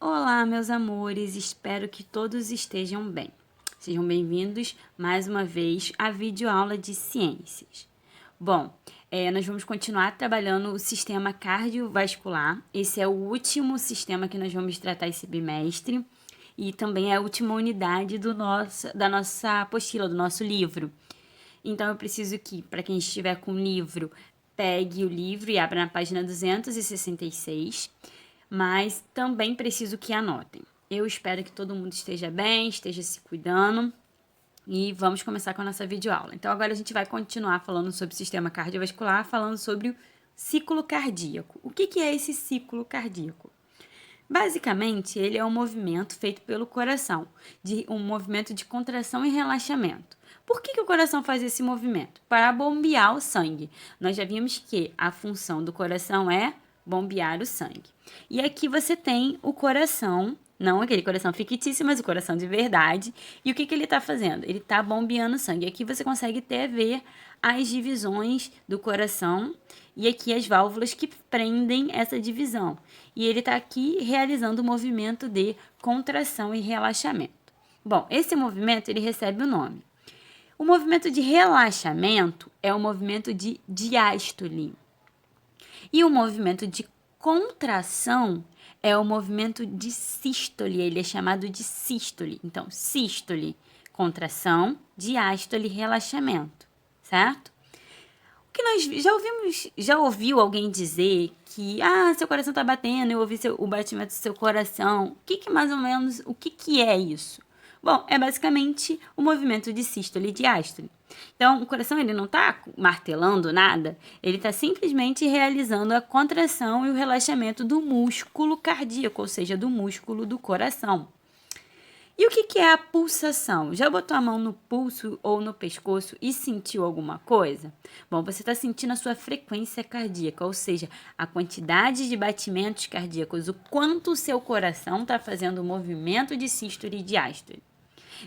Olá, meus amores, espero que todos estejam bem. Sejam bem-vindos mais uma vez à videoaula de ciências. Bom, nós vamos continuar trabalhando o sistema cardiovascular. Esse é o último sistema que nós vamos tratar esse bimestre e também é a última unidade da nossa apostila, do nosso livro. Então, eu preciso que, para quem estiver com o livro, pegue o livro e abra na página 266. Mas também preciso que anotem. Eu espero que todo mundo esteja bem, esteja se cuidando. E vamos começar com a nossa videoaula. Então, agora a gente vai continuar falando sobre o sistema cardiovascular, falando sobre o ciclo cardíaco. O que é esse ciclo cardíaco? Basicamente, ele é um movimento feito pelo coração, um movimento de contração e relaxamento. Por que o coração faz esse movimento? Para bombear o sangue. Nós já vimos que a função do coração é bombear o sangue. E aqui você tem o coração, não aquele coração fictício, mas o coração de verdade. E o que ele está fazendo? Ele está bombeando o sangue. Aqui você consegue até ver as divisões do coração e aqui as válvulas que prendem essa divisão. E ele está aqui realizando o movimento de contração e relaxamento. Bom, esse movimento ele recebe o nome. O movimento de relaxamento é o movimento de diástole. E o movimento de contração é o movimento de sístole, ele é chamado de sístole. Então, sístole, contração, diástole, relaxamento, certo? O que nós já ouviu alguém dizer que, seu coração tá batendo, eu ouvi o batimento do seu coração. O que é isso? Bom, é basicamente o movimento de sístole e diástole. Então, o coração ele não está martelando nada, ele está simplesmente realizando a contração e o relaxamento do músculo cardíaco, ou seja, do músculo do coração. E o que é a pulsação? Já botou a mão no pulso ou no pescoço e sentiu alguma coisa? Bom, você está sentindo a sua frequência cardíaca, ou seja, a quantidade de batimentos cardíacos, o quanto o seu coração está fazendo o movimento de sístole e diástole.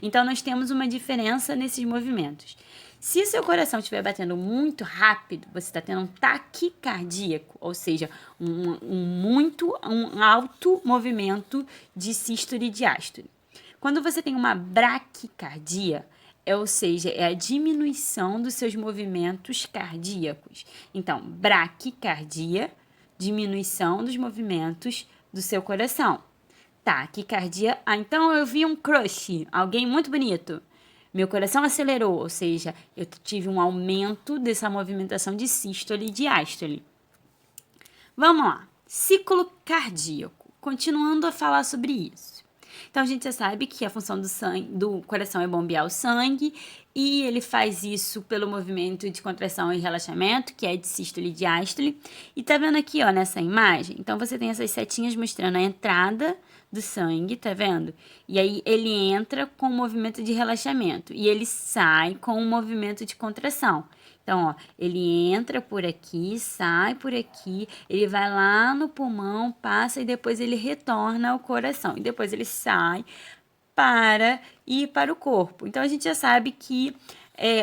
Então, nós temos uma diferença nesses movimentos. Se o seu coração estiver batendo muito rápido, você está tendo um taquicardíaco, ou seja, um alto movimento de sístole e diástole. Quando você tem uma braquicardia, ou seja, é a diminuição dos seus movimentos cardíacos. Então, braquicardia, diminuição dos movimentos do seu coração. Taquicardia, então eu vi um crush, alguém muito bonito. Meu coração acelerou, ou seja, eu tive um aumento dessa movimentação de sístole e diástole. Vamos lá, ciclo cardíaco, continuando a falar sobre isso. Então, a gente já sabe que a função do coração é bombear o sangue e ele faz isso pelo movimento de contração e relaxamento, que é de sístole e diástole. E tá vendo aqui, ó, nessa imagem? Então, você tem essas setinhas mostrando a entrada do sangue, tá vendo? E aí, ele entra com o movimento de relaxamento e ele sai com o movimento de contração. Então, ó, ele entra por aqui, sai por aqui, ele vai lá no pulmão, passa e depois ele retorna ao coração. E depois ele sai para ir para o corpo. Então, a gente já sabe que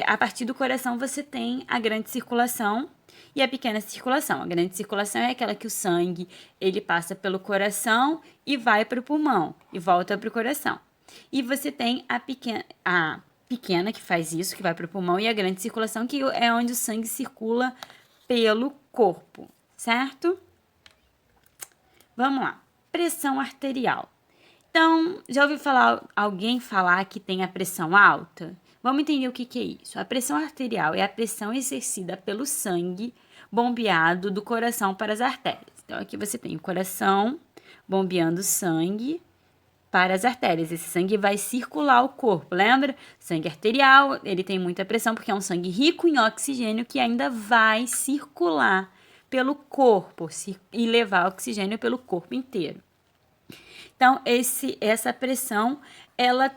a partir do coração você tem a grande circulação e a pequena circulação. A grande circulação é aquela que o sangue ele passa pelo coração e vai para o pulmão e volta para o coração. E você tem a pequena que faz isso, que vai para o pulmão, e a grande circulação, que é onde o sangue circula pelo corpo, certo? Vamos lá. Pressão arterial. Então, já ouviu alguém falar que tem a pressão alta? Vamos entender o que é isso. A pressão arterial é a pressão exercida pelo sangue bombeado do coração para as artérias. Então, aqui você tem o coração bombeando sangue para as artérias. Esse sangue vai circular o corpo, lembra? Sangue arterial, ele tem muita pressão porque é um sangue rico em oxigênio que ainda vai circular pelo corpo e levar oxigênio pelo corpo inteiro. Então, essa pressão, ela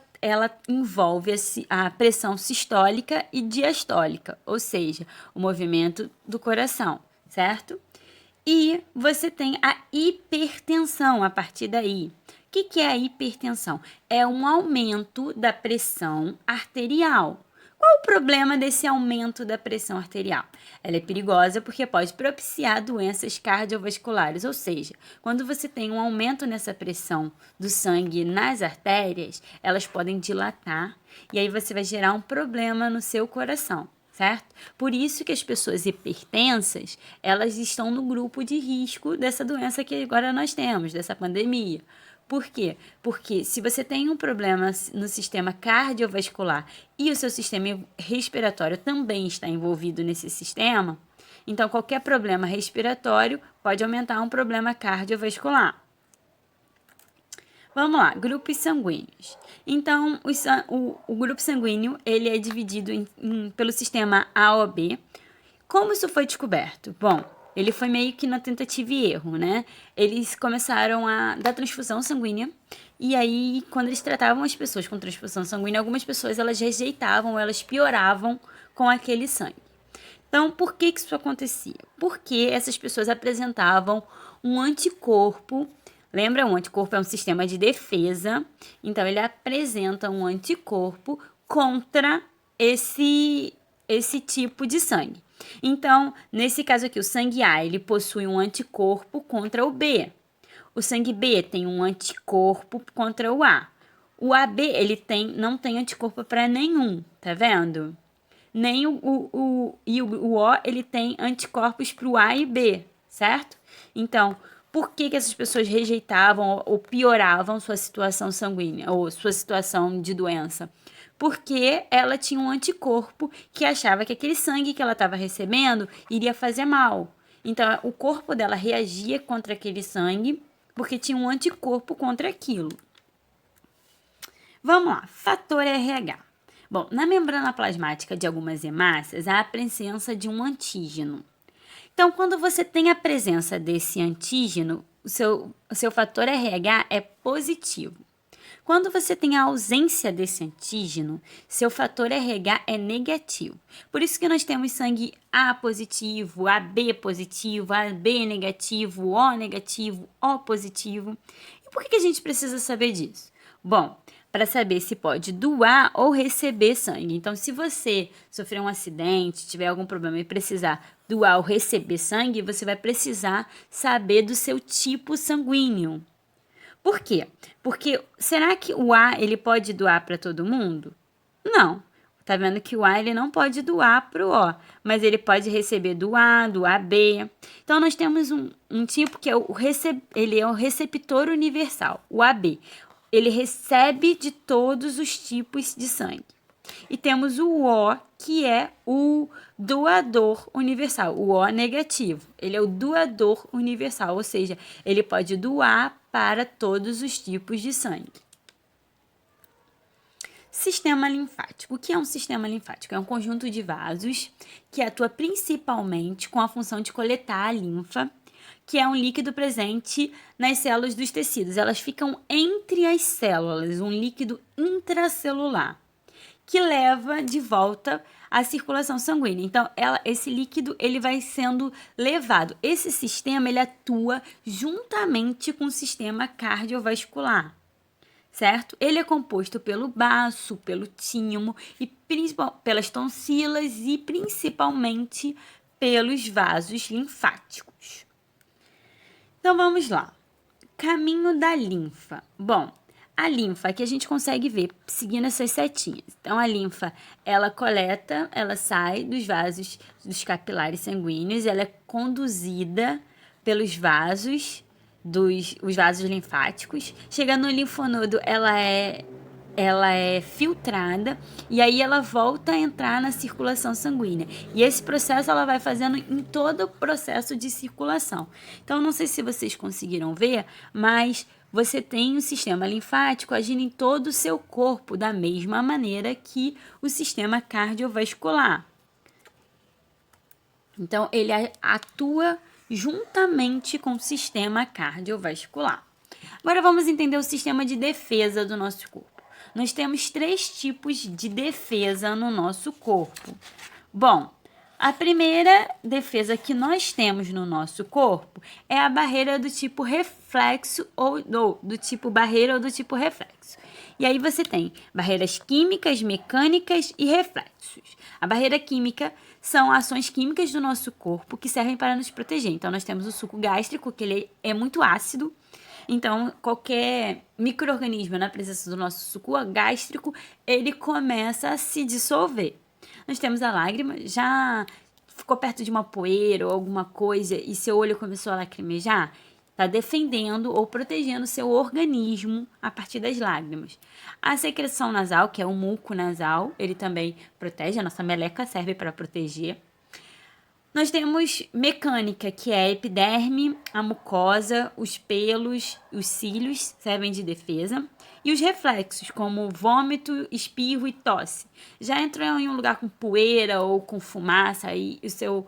envolve a pressão sistólica e diastólica, ou seja, o movimento do coração, certo? E você tem a hipertensão a partir daí. O que é a hipertensão? É um aumento da pressão arterial. Qual qual o problema desse aumento da pressão arterial? Ela é perigosa porque pode propiciar doenças cardiovasculares, ou seja, quando você tem um aumento nessa pressão do sangue nas artérias, elas podem dilatar e aí você vai gerar um problema no seu coração, certo? Por isso que as pessoas hipertensas, elas estão no grupo de risco dessa doença que agora nós temos, dessa pandemia. Por quê? Porque se você tem um problema no sistema cardiovascular e o seu sistema respiratório também está envolvido nesse sistema, então qualquer problema respiratório pode aumentar um problema cardiovascular. Vamos lá, grupos sanguíneos. Então, o grupo sanguíneo ele é dividido pelo sistema A ou B. Como isso foi descoberto? Bom, ele foi meio que na tentativa e erro, né? Eles começaram a dar transfusão sanguínea e aí, quando eles tratavam as pessoas com transfusão sanguínea, algumas pessoas elas rejeitavam, elas pioravam com aquele sangue. Então, por que isso acontecia? Porque essas pessoas apresentavam um anticorpo. Lembra, um anticorpo é um sistema de defesa, então ele apresenta um anticorpo contra esse tipo de sangue. Então, nesse caso aqui, o sangue A, ele possui um anticorpo contra o B. O sangue B tem um anticorpo contra o A. O AB, ele não tem anticorpo para nenhum, tá vendo? Nem o O, ele tem anticorpos para o A e B, certo? Então, por que essas pessoas rejeitavam ou pioravam sua situação sanguínea ou sua situação de doença? Porque ela tinha um anticorpo que achava que aquele sangue que ela estava recebendo iria fazer mal. Então, o corpo dela reagia contra aquele sangue porque tinha um anticorpo contra aquilo. Vamos lá, fator RH. Bom, na membrana plasmática de algumas hemácias, há a presença de um antígeno. Então, quando você tem a presença desse antígeno, o seu fator RH é positivo. Quando você tem a ausência desse antígeno, seu fator RH é negativo. Por isso que nós temos sangue A positivo, AB positivo, AB negativo, O negativo, O positivo. E por que a gente precisa saber disso? Bom, para saber se pode doar ou receber sangue. Então, se você sofrer um acidente, tiver algum problema e precisar doar ou receber sangue, você vai precisar saber do seu tipo sanguíneo. Por quê? Porque será que o A ele pode doar para todo mundo? Não. Tá vendo que o A ele não pode doar para o O, mas ele pode receber do A, do AB. Então, nós temos um tipo que é ele é o receptor universal, o AB. Ele recebe de todos os tipos de sangue. E temos o O, que é o doador universal, o O negativo. Ele é o doador universal, ou seja, ele pode doar para todos os tipos de sangue. Sistema linfático. O que é um sistema linfático? É um conjunto de vasos que atua principalmente com a função de coletar a linfa, que é um líquido presente nas células dos tecidos. Elas ficam entre as células, um líquido intracelular, que leva de volta a circulação sanguínea. Então, esse líquido ele vai sendo levado. Esse sistema ele atua juntamente com o sistema cardiovascular, certo? Ele é composto pelo baço, pelo timo, e pelas tonsilas e principalmente pelos vasos linfáticos. Então, vamos lá. Caminho da linfa. Bom, a linfa aqui a gente consegue ver seguindo essas setinhas. Então, a linfa, ela coleta, ela sai dos vasos, dos capilares sanguíneos, ela é conduzida pelos vasos, os vasos linfáticos. Chega no linfonodo, ela é filtrada e aí ela volta a entrar na circulação sanguínea. E esse processo ela vai fazendo em todo o processo de circulação. Então, não sei se vocês conseguiram ver, mas você tem o sistema linfático agindo em todo o seu corpo da mesma maneira que o sistema cardiovascular. Então, ele atua juntamente com o sistema cardiovascular. Agora, vamos entender o sistema de defesa do nosso corpo. Nós temos 3 tipos de defesa no nosso corpo. Bom, A primeira defesa que nós temos no nosso corpo é a barreira do tipo reflexo ou do tipo barreira ou do tipo reflexo. E aí você tem barreiras químicas, mecânicas e reflexos. A barreira química são ações químicas do nosso corpo que servem para nos proteger. Então, nós temos o suco gástrico, que ele é muito ácido. Então, qualquer micro-organismo na presença do nosso suco gástrico, ele começa a se dissolver. Nós temos a lágrima, já ficou perto de uma poeira ou alguma coisa e seu olho começou a lacrimejar? Está defendendo ou protegendo seu organismo a partir das lágrimas. A secreção nasal, que é o muco nasal, ele também protege, a nossa meleca serve para proteger. Nós temos mecânica, que é a epiderme, a mucosa, os pelos, os cílios servem de defesa. E os reflexos, como vômito, espirro e tosse. Já entrou em um lugar com poeira ou com fumaça e o seu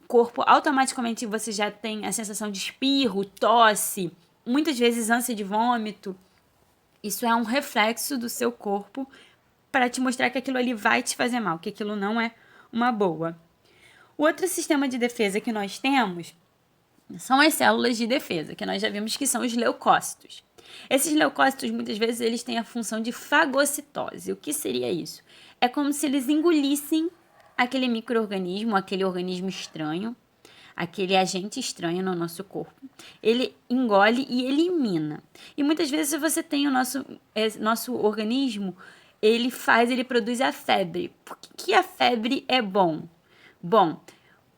corpo, automaticamente você já tem a sensação de espirro, tosse, muitas vezes ânsia de vômito. Isso é um reflexo do seu corpo para te mostrar que aquilo ali vai te fazer mal, que aquilo não é uma boa. O outro sistema de defesa que nós temos são as células de defesa, que nós já vimos que são os leucócitos. Esses leucócitos, muitas vezes, eles têm a função de fagocitose. O que seria isso? É como se eles engolissem aquele micro-organismo, aquele organismo estranho, aquele agente estranho no nosso corpo. Ele engole e elimina. E muitas vezes você tem o nosso organismo, ele produz a febre. Por que a febre é bom? Bom,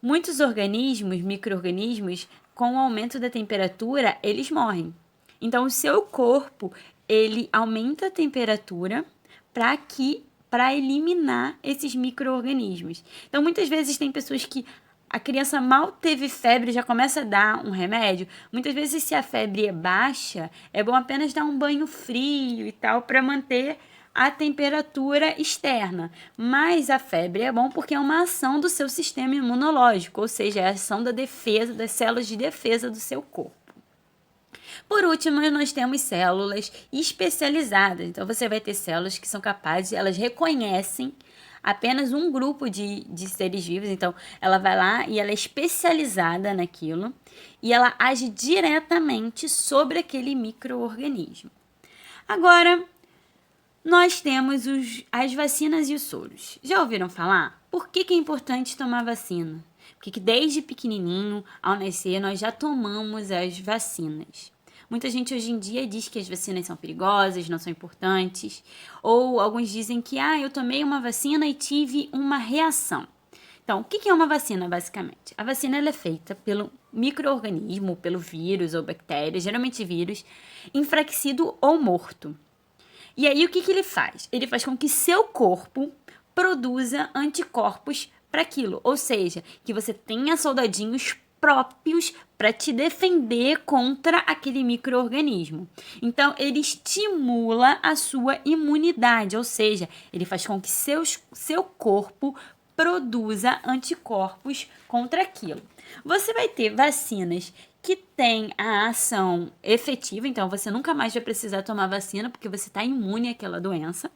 muitos organismos, micro-organismos, com o aumento da temperatura, eles morrem. Então, o seu corpo, ele aumenta a temperatura para eliminar esses micro-organismos. Então, muitas vezes tem pessoas que a criança mal teve febre, já começa a dar um remédio. Muitas vezes, se a febre é baixa, é bom apenas dar um banho frio e tal, para manter a temperatura externa. Mas a febre é bom porque é uma ação do seu sistema imunológico, ou seja, é a ação da defesa, das células de defesa do seu corpo. Por último, nós temos células especializadas. Então, você vai ter células que são capazes, elas reconhecem apenas um grupo de seres vivos. Então, ela vai lá e ela é especializada naquilo e ela age diretamente sobre aquele micro-organismo. Agora, nós temos as vacinas e os soros. Já ouviram falar? Por que é importante tomar vacina? Porque desde pequenininho, ao nascer, nós já tomamos as vacinas. Muita gente hoje em dia diz que as vacinas são perigosas, não são importantes. Ou alguns dizem que eu tomei uma vacina e tive uma reação. Então, o que é uma vacina, basicamente? A vacina ela é feita pelo micro-organismo, pelo vírus ou bactéria, geralmente vírus, enfraquecido ou morto. E aí, o que ele faz? Ele faz com que seu corpo produza anticorpos para aquilo. Ou seja, que você tenha soldadinhos próprios para te defender contra aquele micro-organismo. Então, ele estimula a sua imunidade, ou seja, ele faz com que seu corpo produza anticorpos contra aquilo. Você vai ter vacinas que têm a ação efetiva, então você nunca mais vai precisar tomar vacina porque você está imune àquela doença.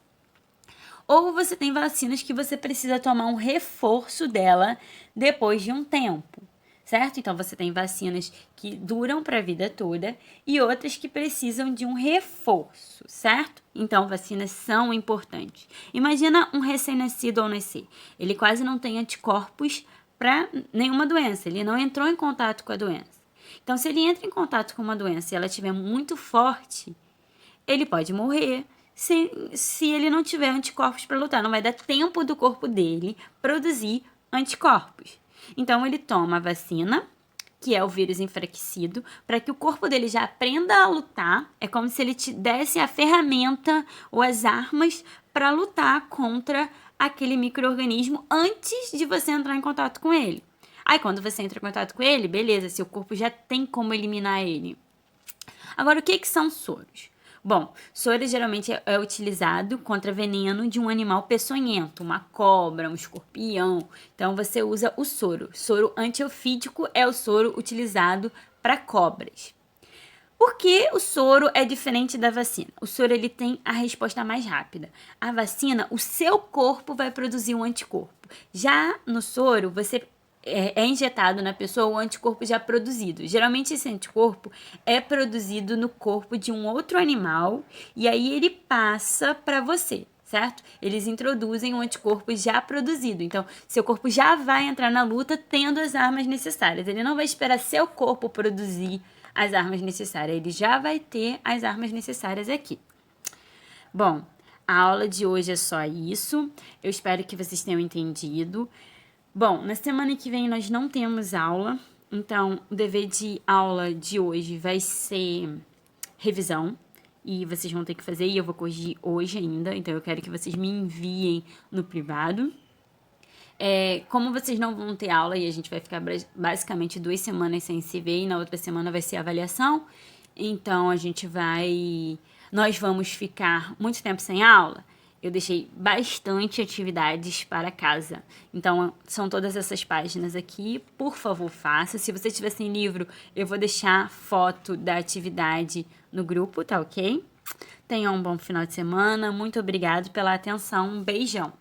Ou você tem vacinas que você precisa tomar um reforço dela depois de um tempo, certo? Então, você tem vacinas que duram para a vida toda e outras que precisam de um reforço, certo? Então, vacinas são importantes. Imagina um recém-nascido ao nascer. Ele quase não tem anticorpos para nenhuma doença. Ele não entrou em contato com a doença. Então, se ele entra em contato com uma doença e ela estiver muito forte, ele pode morrer se ele não tiver anticorpos para lutar. Não vai dar tempo do corpo dele produzir anticorpos. Então, ele toma a vacina, que é o vírus enfraquecido, para que o corpo dele já aprenda a lutar. É como se ele te desse a ferramenta ou as armas para lutar contra aquele micro-organismo antes de você entrar em contato com ele. Aí, quando você entra em contato com ele, beleza, seu corpo já tem como eliminar ele. Agora, o que são soros? Bom, soro geralmente é utilizado contra veneno de um animal peçonhento, uma cobra, um escorpião. Então, você usa o soro. Soro antiofídico é o soro utilizado para cobras. Por que o soro é diferente da vacina? O soro ele tem a resposta mais rápida. A vacina, o seu corpo vai produzir um anticorpo. Já no soro, você é injetado na pessoa o anticorpo já produzido. Geralmente esse anticorpo é produzido no corpo de um outro animal e aí ele passa para você, certo? Eles introduzem um anticorpo já produzido. Então, seu corpo já vai entrar na luta tendo as armas necessárias. Ele não vai esperar seu corpo produzir as armas necessárias. Ele já vai ter as armas necessárias aqui. Bom, a aula de hoje é só isso. Eu espero que vocês tenham entendido. Bom, na semana que vem nós não temos aula, então o dever de aula de hoje vai ser revisão e vocês vão ter que fazer e eu vou corrigir hoje ainda, então eu quero que vocês me enviem no privado. Como vocês não vão ter aula e a gente vai ficar basicamente 2 semanas sem se ver e na outra semana vai ser avaliação, então nós vamos ficar muito tempo sem aula. Eu deixei bastante atividades para casa. Então, são todas essas páginas aqui. Por favor, faça. Se você tiver sem livro, eu vou deixar foto da atividade no grupo, tá ok? Tenham um bom final de semana. Muito obrigado pela atenção. Um beijão.